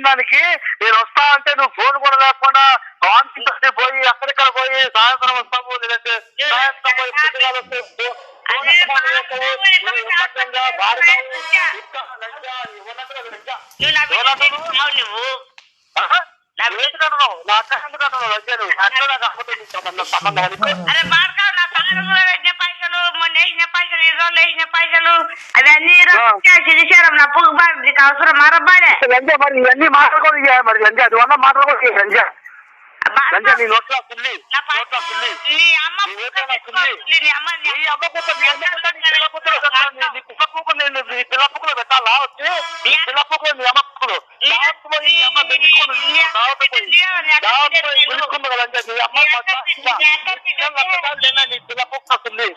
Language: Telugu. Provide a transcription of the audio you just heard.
దానికి నేను వస్తా అంటే నువ్వు ఫోన్ కూడా లేకుండా కాన్ఫిడెన్స్ పోయి ఎక్కడిక్కడ పోయి సాయంత్రం వస్తాము లేదంటే సాయంత్రం పోయి పుస్తకాలు వస్తే పైసలు మొన్న వేసిన పైసలు 20 రోజులు వేసిన పైసలు అవన్నీ చేశారు నా పువ్వు బాగా అవసరం మరబ్బాడే మరి ఇవన్నీ మాట్లాడుకోవాలి మరి లంజ అది వల్ల మాట్లాడుకోవాలి లంజ లంజ నీ నోట్ల సుల్లి నీ అమ్మ పిల్లప్పుకులు పెట్టాలా వచ్చి పిల్లప్పుకులు నీ అమ్మకులు లంజ నీ అమ్మ నీ పిల్లప్పుకు సుల్లి